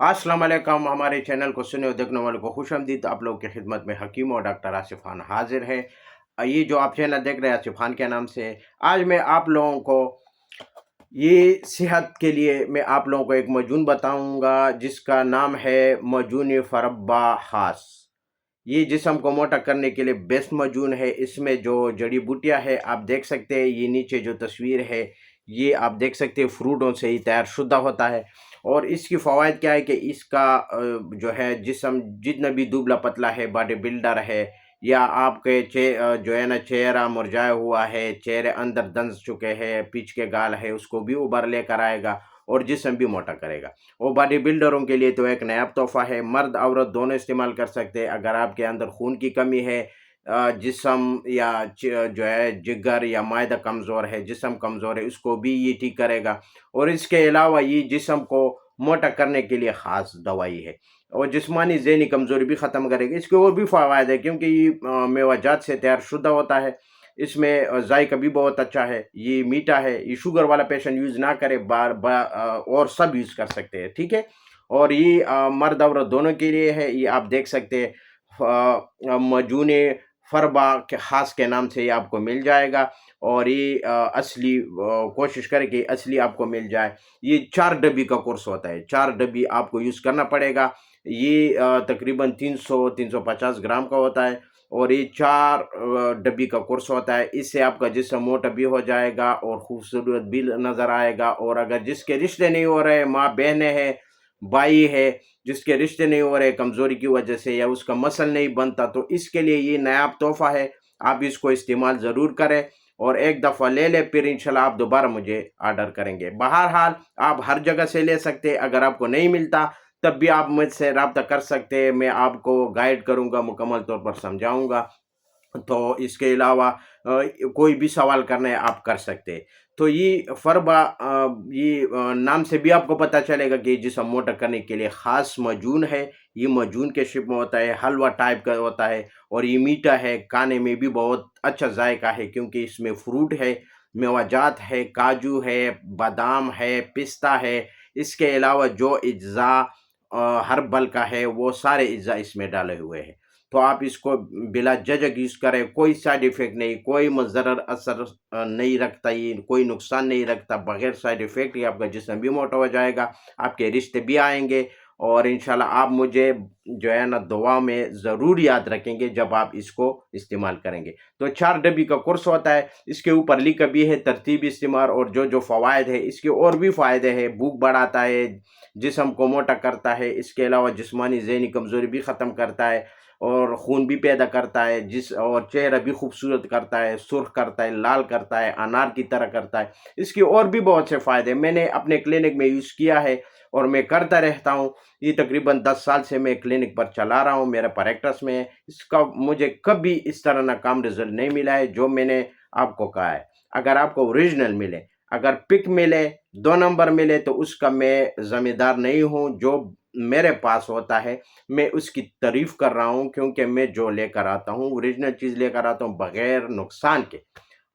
अस्सलाम वालेकुम। हमारे चैनल को सुनने और देखने वालों को खुशामदीद। आप लोगों की खिदमत में हकीम और डॉक्टर आसिफ खान हाजिर है। ये जो आप चैनल देख रहे हैं आसिफ खान के नाम से, आज मैं आप लोगों को ये सेहत के लिए मैं आप लोगों को एक मजून बताऊंगा जिसका नाम है मजून फरब्बा खास। ये जिस्म को मोटा करने के लिए बेस्ट मजून है। इसमें जो जड़ी बूटियां है आप देख सकते हैं, ये नीचे जो तस्वीर है ये आप देख सकते हैं फ्रूटों से ही तैयार शुदा होता है। और इसकी फ़वाइद क्या है कि इसका जो है जिस्म जितना भी दुबला पतला है, बॉडी बिल्डर है, या आपके जो है ना चेहरा मुरझाया हुआ है, चेहरे अंदर दंस चुके हैं, पीछ के गाल है, उसको भी उभर लेकर आएगा और जिस्म भी मोटा करेगा। वो बॉडी बिल्डरों के लिए तो एक नया तोहफा है। मर्द औरत दोनों इस्तेमाल कर सकते हैं। अगर आपके अंदर खून की कमी है, जिस्म या जो है जिगर या मायदा कमज़ोर है, जिस्म कमज़ोर है, उसको भी ये ठीक करेगा। और इसके अलावा ये जिस्म को मोटा करने के लिए ख़ास दवाई है और जिस्मानी ज़हनी कमज़ोरी भी ख़त्म करेगी। इसके और भी फ़वाइद है क्योंकि ये मेवाजात से तैयार शुदा होता है। इसमें ज़ायका भी बहुत अच्छा है, ये मीठा है। ये शुगर वाला पेशेंट यूज़ ना करे, और सब यूज़ कर सकते हैं, ठीक है। और ये मर्द औरत दोनों के लिए है। ये आप देख सकते हैं मजूने फरबा के खास के नाम से ये आपको मिल जाएगा। और ये असली कोशिश करें कि असली आपको मिल जाए। ये 4 डब्बी का कोर्स होता है, 4 डब्बी आपको यूज़ करना पड़ेगा। ये तकरीबन 300-350 ग्राम का होता है और ये 4 डब्बी का कोर्स होता है। इससे आपका जिस्म मोटा भी हो जाएगा और खूबसूरत भी नज़र आएगा। और अगर जिसके रिश्ते नहीं हो रहे, माँ बहनें हैं, भाई है, जिसके रिश्ते नहीं हो रहे कमज़ोरी की वजह से, या उसका मसल नहीं बनता, तो इसके लिए ये नायाब तोहफ़ा है। आप इसको इस्तेमाल ज़रूर करें और एक दफ़ा ले लें, फिर इंशाल्लाह आप दोबारा मुझे ऑर्डर करेंगे। बहरहाल आप हर जगह से ले सकते हैं। अगर आपको नहीं मिलता तब भी आप मुझसे रब्ता कर सकते हैं। मैं आपको गाइड करूँगा, मुकम्मल तौर पर समझाऊँगा। तो इसके अलावा कोई भी सवाल करना है आप कर सकते हैं। तो ये फरबा नाम से भी आपको पता चलेगा कि जिस्म मोटा करने के लिए ख़ास मजून है। ये मजून के शेप में होता है, हलवा टाइप का होता है और ये मीठा है, खाने में भी बहुत अच्छा जायका है क्योंकि इसमें फ्रूट है, मेवाजात है, काजू है, बादाम है, पिस्ता है। इसके अलावा जो अज्ज़ा हर्बल का है वो सारे अज्ज़ा इसमें डाले हुए हैं। तो आप इसको बिला झिझक यूज़ करें, कोई साइड इफ़ेक्ट नहीं, कोई मुज़र्रर असर नहीं रखता, ये कोई नुकसान नहीं रखता। बगैर साइड इफ़ेक्ट ये आपका जिस्म भी मोटा हो जाएगा, आपके रिश्ते भी आएँगे और इंशाल्लाह आप मुझे जो है ना दुआ में ज़रूर याद रखेंगे जब आप इसको इस्तेमाल करेंगे। तो 4 डब्बी का कोर्स होता है, इसके ऊपर लिखा भी है तरतीब इस्तेमाल और जो-जो फ़वाइद है, इसके और भी फ़ायदे हैं। भूख बढ़ाता है, जिस्म को मोटा करता है, इसके अलावा जिस्मानी ज़हनी कमज़ोरी भी ख़त्म करता है और खून भी पैदा करता है, और चेहरा भी खूबसूरत करता है, सुर्ख करता है, लाल करता है, अनार की तरह करता है। इसके और भी बहुत से फ़ायदे मैंने अपने क्लिनिक में यूज़ किया है और मैं करता रहता हूँ। ये तकरीबन 10 साल से मैं क्लिनिक पर चला रहा हूँ, मेरा प्रैक्टिस में है। इसका मुझे कभी इस तरह ना काम रिज़ल्ट नहीं मिला है जो मैंने आपको कहा है। अगर आपको ओरिजिनल मिले, अगर पिक मिले, 2 नंबर मिले, तो उसका मैं ज़िम्मेदार नहीं हूँ। जो मेरे पास होता है मैं उसकी तारीफ कर रहा हूँ क्योंकि मैं जो लेकर आता हूँ ओरिजिनल चीज़ लेकर आता हूँ बगैर नुकसान के।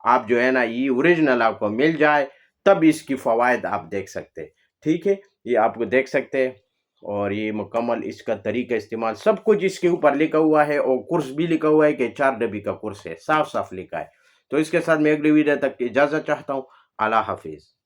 आप जो है ना ये ओरिजिनल आपको मिल जाए तब इसकी फ़वाइद आप देख सकते हैं, ठीक है। ये आपको देख सकते हैं और ये मुकम्मल इसका तरीका इस्तेमाल सब कुछ इसके ऊपर लिखा हुआ है और कोर्स भी लिखा हुआ है कि 4 डब्बी का कोर्स है, साफ साफ लिखा है। तो इसके साथ मैं अगली वीडियो तक की इजाज़त चाहता हूँ। अल्लाह हाफिज़।